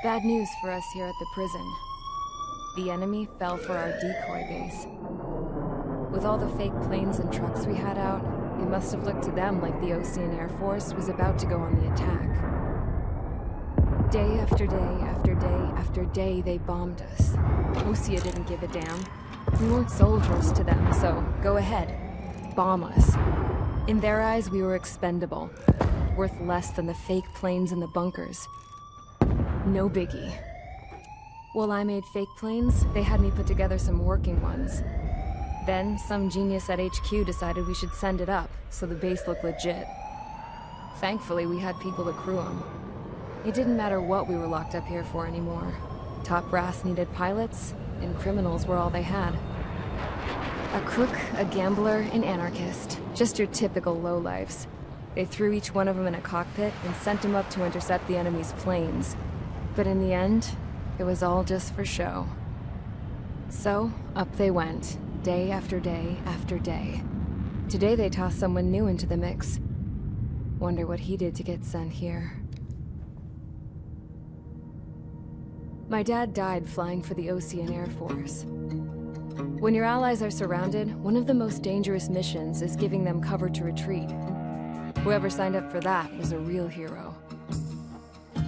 Bad news for us here at the prison. The enemy fell for our decoy base. With all the fake planes and trucks we had out, it must have looked to them like the Ocean Air Force was about to go on the attack. Day after day after day after day, they bombed us. Osea didn't give a damn. We weren't soldiers to them, so go ahead. Bomb us. In their eyes, we were expendable. Worth less than the fake planes in the bunkers. No biggie. While I made fake planes, they had me put together some working ones. Then, some genius at HQ decided we should send it up, so the base looked legit. Thankfully, we had people to crew them. It didn't matter what we were locked up here for anymore. Top brass needed pilots, and criminals were all they had. A crook, a gambler, an anarchist. Just your typical lowlifes. They threw each one of them in a cockpit and sent them up to intercept the enemy's planes. But in the end, it was all just for show. So, up they went, day after day after day. Today they tossed someone new into the mix. Wonder what he did to get sent here. My dad died flying for the Ocean Air Force. When your allies are surrounded, one of the most dangerous missions is giving them cover to retreat. Whoever signed up for that was a real hero.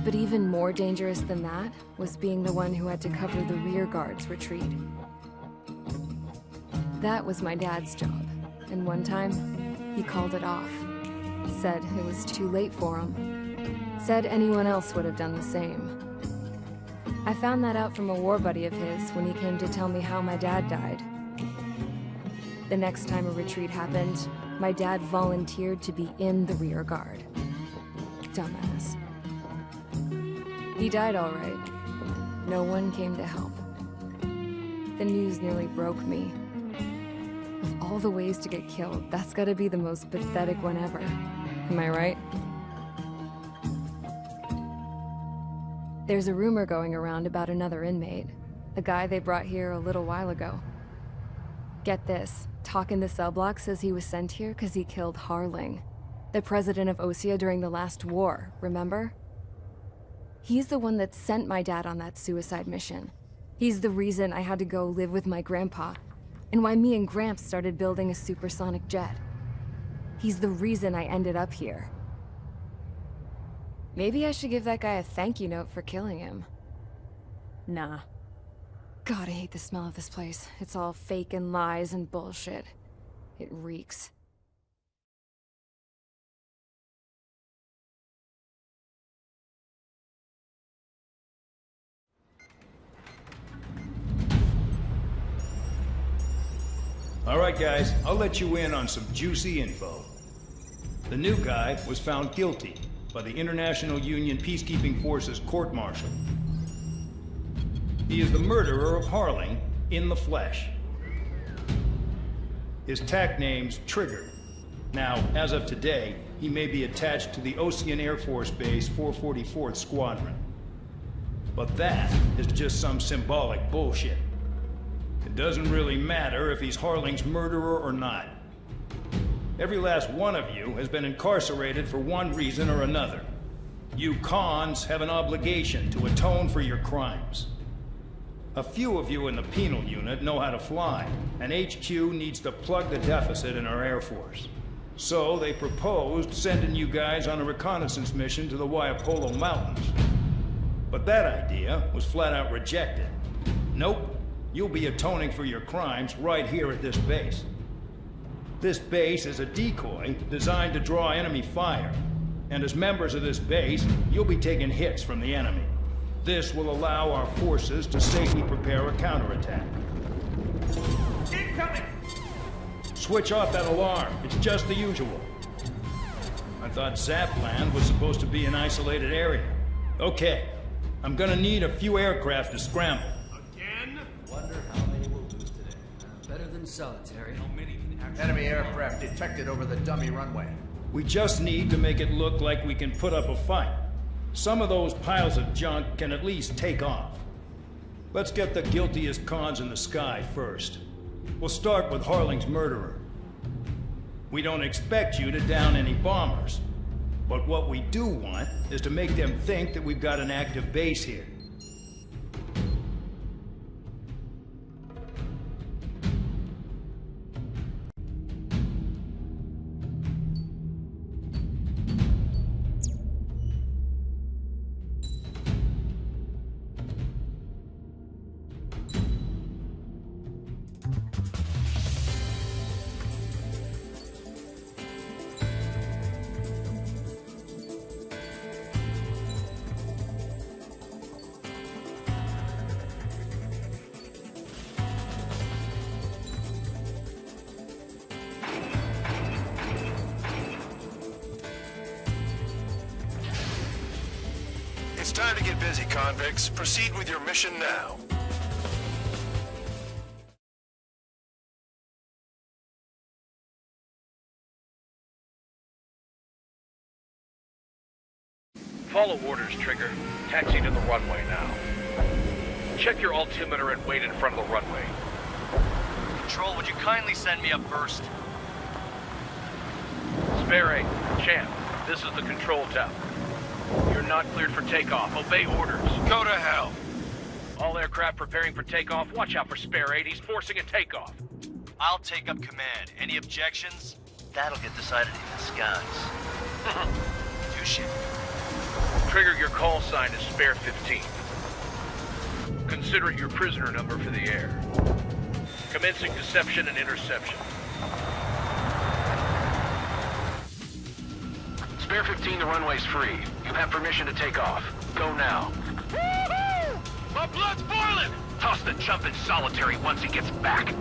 But even more dangerous than that was being the one who had to cover the rear guard's retreat. That was my dad's job, and one time, he called it off. Said it was too late for him. Said anyone else would have done the same. I found that out from a war buddy of his when he came to tell me how my dad died. The next time a retreat happened, my dad volunteered to be in the rear guard. Dumbass. He died all right. No one came to help. The news nearly broke me. Of all the ways to get killed, that's gotta be the most pathetic one ever. Am I right? There's a rumor going around about another inmate. A guy they brought here a little while ago. Get this, talk in the cell block says he was sent here because he killed Harling, the president of Osea during the last war, remember? He's the one that sent my dad on that suicide mission. He's the reason I had to go live with my grandpa, and why me and Gramps started building a supersonic jet. He's the reason I ended up here. Maybe I should give that guy a thank you note for killing him. Nah. God, I hate the smell of this place. It's all fake and lies and bullshit. It reeks. All right, guys, I'll let you in on some juicy info. The new guy was found guilty by the International Union Peacekeeping Forces court-martial. He is the murderer of Harling in the flesh. His TAC name's Trigger. Now, as of today, he may be attached to the Ocean Air Force Base 444th Squadron. But that is just some symbolic bullshit. It doesn't really matter if he's Harling's murderer or not. Every last one of you has been incarcerated for one reason or another. You cons have an obligation to atone for your crimes. A few of you in the penal unit know how to fly, and HQ needs to plug the deficit in our Air Force. So they proposed sending you guys on a reconnaissance mission to the Waiapolo Mountains. But that idea was flat out rejected. Nope, you'll be atoning for your crimes right here at this base. This base is a decoy designed to draw enemy fire, and as members of this base, you'll be taking hits from the enemy. This will allow our forces to safely prepare a counterattack. Incoming! Switch off that alarm. It's just the usual. I thought Zapland was supposed to be an isolated area. Okay, I'm gonna need a few aircraft to scramble. Again? Wonder how many we'll lose today. Better than solitary. How many can actually... Enemy aircraft detected over the dummy runway. We just need to make it look like we can put up a fight. Some of those piles of junk can at least take off. Let's get the guiltiest cons in the sky first. We'll start with Harling's murderer. We don't expect you to down any bombers. But what we do want is to make them think that we've got an active base here. busy, convicts. Proceed with your mission now. Follow orders, Trigger. Taxi to the runway now. Check your altimeter and wait in front of the runway. Control, would you kindly send me up first? Spare 8, Champ, this is the control tower. You're not cleared for takeoff. Obey orders. Go to hell. All aircraft preparing for takeoff. Watch out for Spare 8. He's forcing a takeoff. I'll take up command. Any objections? That'll get decided in the skies. Touche. Trigger, your call sign is Spare 15. Consider it your prisoner number for the air. Commencing deception and interception. Spare 15, the runway's free. You have permission to take off. Go now. Woo-hoo! My blood's boiling! Toss the chump in solitary once he gets back.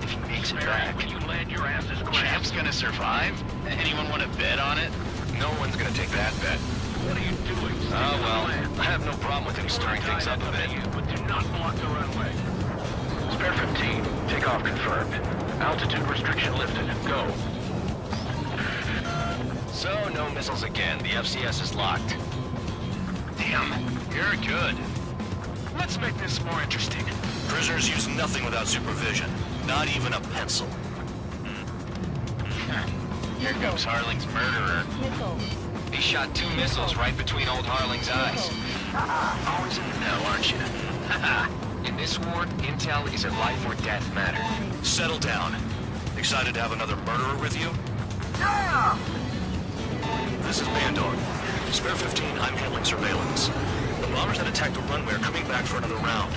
If he makes it Spare back. when you land your ass is grass. Champ's gonna survive? Anyone want to bet on it? No one's gonna take that bet. What are you doing? Oh, well, I have no problem with him stirring things up a bit. But do not block the runway. Spare 15, takeoff confirmed. Altitude restriction lifted. Go. So, no missiles again. The FCS is locked. Damn, you're good. Let's make this more interesting. Prisoners use nothing without supervision. Not even a pencil. Here comes Harling's murderer. He shot 2 missiles right between old Harling's eyes. Always in the know, aren't you? In this war, intel is a life or death matter. Settle down. Excited to have another murderer with you? This is Bandai. Spare 15, I'm handling surveillance. The bombers that attacked the runway are coming back for another round.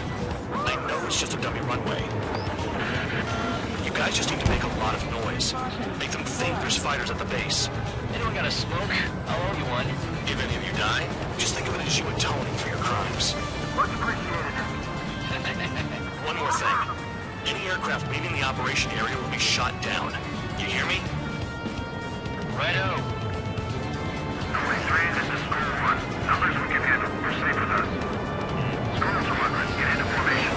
I know it's just a dummy runway. You guys just need to make a lot of noise. Make them think there's fighters at the base. Anyone got a smoke? I'll owe you one. If any of you die, just think of it as you atoning for your crimes. Much appreciated. One more thing. Any aircraft leaving the operation area will be shot down. You hear me? Righto. This is Square 1. Numbers we can handle. You're safe with us. Square 100, get into formation.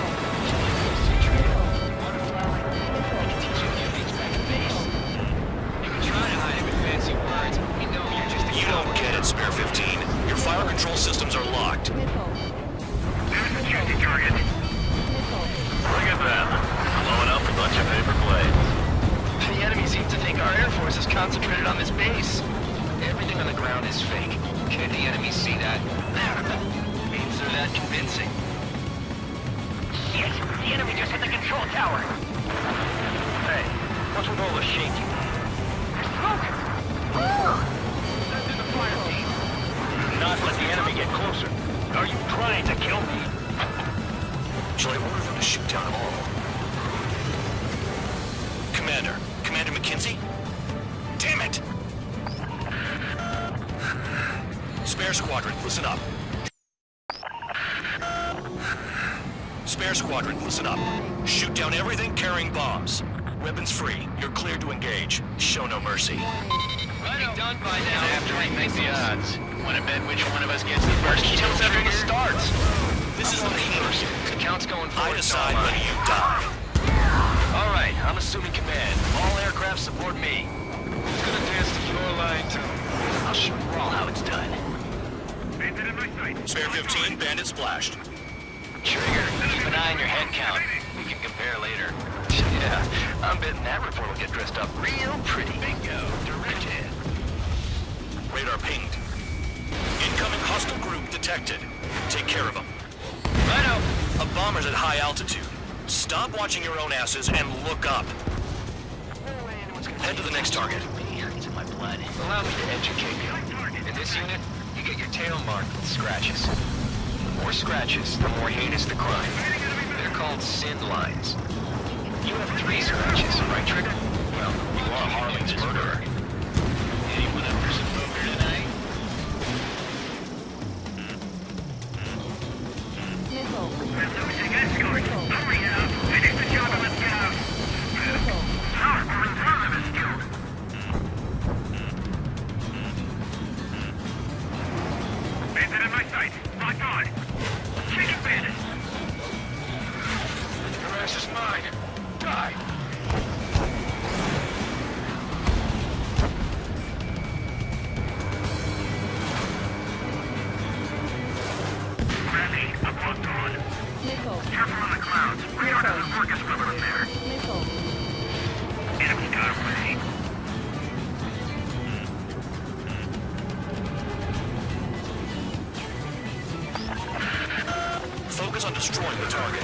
You don't get it, Spare 15. Your fire control systems are locked. There's a shooting target. Look at that. Blowing up a bunch of paper planes. The enemy seems to think our Air Force is concentrated on this base. Everything on the ground is fake. Can't the enemy see that? Means they're that convincing. Shit! The enemy just hit the control tower! Hey, what's with all the shaking? There's smoke! Send in the fire team. Not let the enemy get closer. Are you trying to kill me? Shall I order them to shoot down all? Commander McKenzie? Damn it! Spare Squadron, listen up. Spare Squadron, listen up. Shoot down everything carrying bombs. Weapons free. You're cleared to engage. Show no mercy. Be done by now. After we make the odds. Want to bet which one of us gets the first kill after it starts? This is the first. The count's going forward. I decide whether you die. All right, I'm assuming command. All aircraft support me. Who's gonna dance to your line, too? I'll show you all how it's done. Bandit in my sight. Spare 15, bandit splashed. Trigger, keep an eye on your head count. We can compare later. Yeah, I'm betting that report will get dressed up real pretty. Bingo, direct hit. Radar pinged. Incoming hostile group detected. Take care of them. Righto. A bomber's at high altitude. Stop watching your own asses and look up. Head to the next target. It's in my blood. Allow me to educate you. In this unit, you get your tail marked with scratches. The more scratches, the more heinous the crime. They're called sin lines. You have 3 scratches, right, Trigger? Well, you are Harling's murderer. Anyone up for some poker tonight? Losing escort. Hurry up. Finish the job and let's get out. We're in front of us still. Bandit in my sight. Lock on. Careful on the clouds. Radar doesn't work as well up there. Enemy got away. Focus on destroying the target.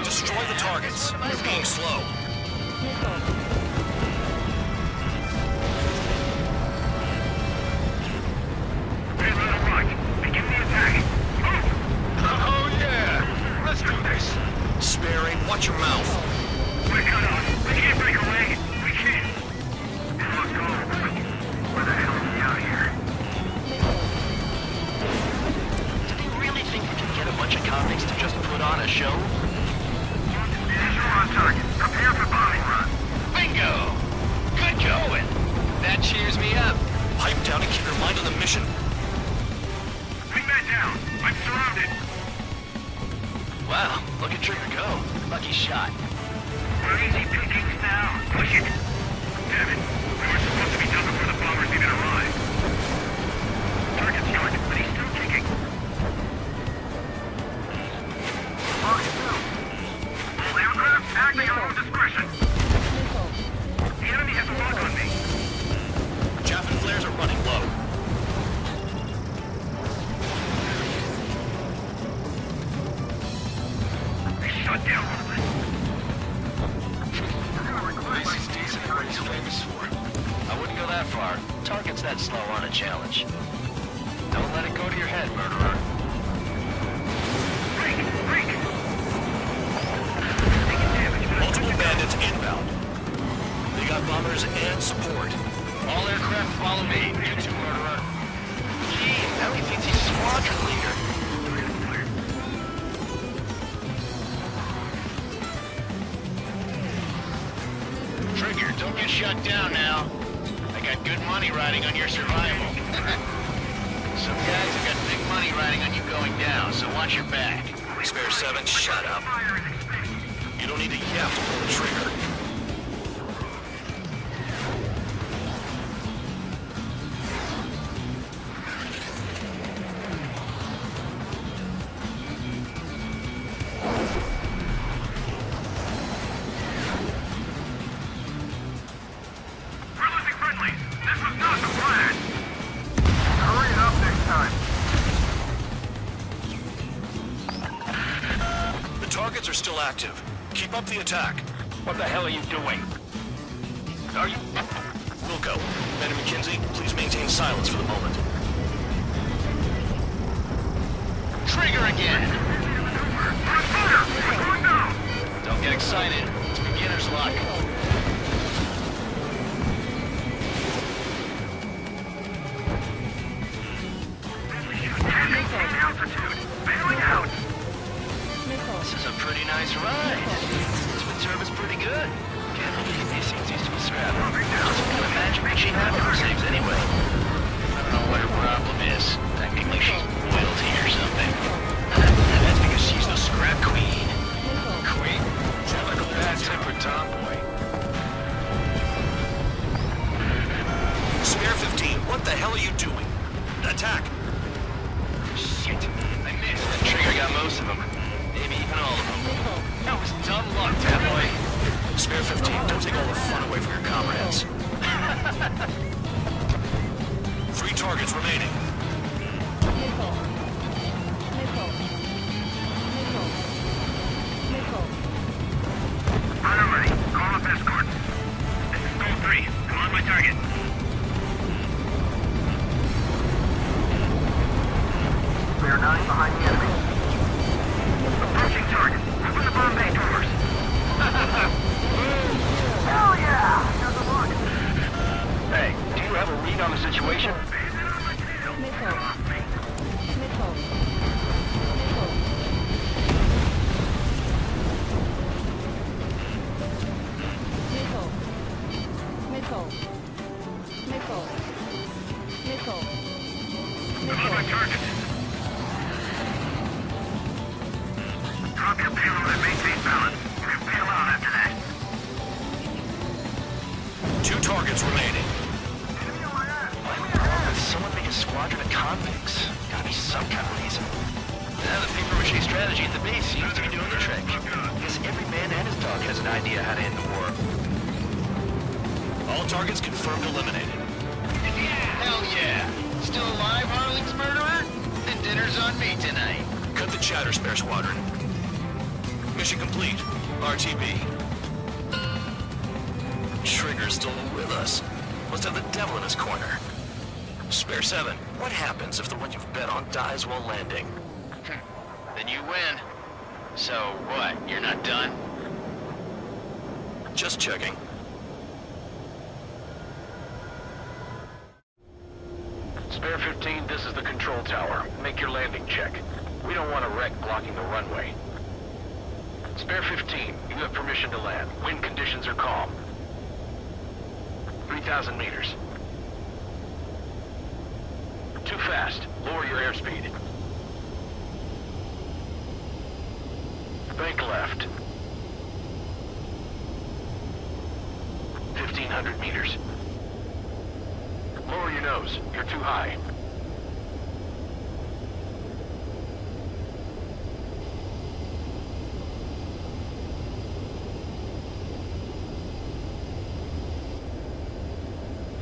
Destroy the targets. You're being slow. Red Line Rock. Begin the attack. Oh yeah! Let's do this. Sparing, watch your mouth. We're cut off. We can't break away. We can't. Let's go. Where the hell are we out here? Do you really think we can get a bunch of convicts to just put on a show? Visual on target. Prepare for bombing run. Bingo! Good going! That cheers me up. Pipe down and keep your mind on the mission. Wingman down. I'm surrounded. Wow, look at Trigger go. Lucky shot. We're easy pickings now. Push it. Damn it. We were supposed to be done before the bombers even arrived. Target's short, but he's still kicking. Target through. All aircraft acting at our own discretion. The enemy has a lock on me. Chaff and flares are running low. They shut down one of us. This is decent at what he's famous for. I wouldn't go that far. Target's that slow on a challenge. Don't let it go to your head, murderer. Break! Break! Taking damage, but Multiple bandits inbound. They got bombers and support. All aircraft follow me. You two, murderer. Gee, now he thinks he's squadron leader. Trigger, don't get shut down now. I got good money riding on your survival. Some guys have got big money riding on you going down, so watch your back. Spare 7, shut up. You don't need to yap to pull the trigger. we're losing friendlies. This was not the plan. Hurry it up next time. The targets are still active. Keep up the attack. What the hell are you doing? Are you... Wilco, Ben and McKenzie, please maintain silence for the moment. Trigger again! On fire! We're going down! Don't get excited. It's beginner's luck. Maintain altitude. Bailing out. This is a pretty nice ride. Twin turbos pretty good. Can't believe these things used to be scrapped. What kind of magic machine after saves anyway? I don't know what her problem is. Acting like she's royalty or something. That's because she's the scrap queen. Queen? Sound like a bad-tempered tomboy. Spare 15, what the hell are you doing? Attack! Shit, I missed. Trigger got most of them. Maybe even all of them. That was dumb luck, that boy. Spare 15, don't take all the fun away from your comrades. 3 targets remaining. I'm ready. Call up escort. This is Gold 3. I'm on my target. We are 9 behind the enemy. Approaching target. Open the bomb bay doors. Hell yeah! How's it look? Hey, do you have a read on the situation? targets remaining. Someone make a squadron of convicts. Gotta be some kind of reason. Now the paper-mache strategy at the base seems to be doing the trick. Guess every man and his dog has an idea how to end the war. All targets confirmed eliminated. Hell yeah! Still alive, Harling's murderer? Then dinner's on me tonight. Cut the chatter, Spare Squadron. Mission complete. RTB. Trigger's still with us. Must have the devil in his corner. Spare 7, what happens if the one you've bet on dies while landing? Then you win. So what, you're not done? Just checking. Spare 15, this is the control tower. Make your landing check. We don't want a wreck blocking the runway. Spare 15, you have permission to land. Wind conditions are calm. 3,000 meters. Too fast. Lower your airspeed. Bank left. 1,500 meters. Lower your nose. You're too high.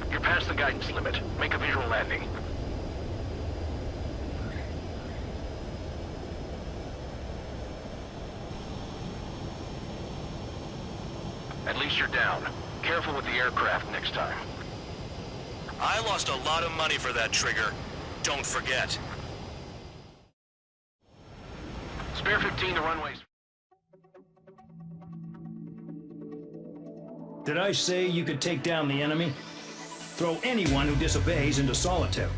You're past the guidance limit. Make a visual landing. At least you're down. Careful with the aircraft next time. I lost a lot of money for that trigger. Don't forget. Spare 15, the runway's... Did I say you could take down the enemy? Throw anyone who disobeys into solitary.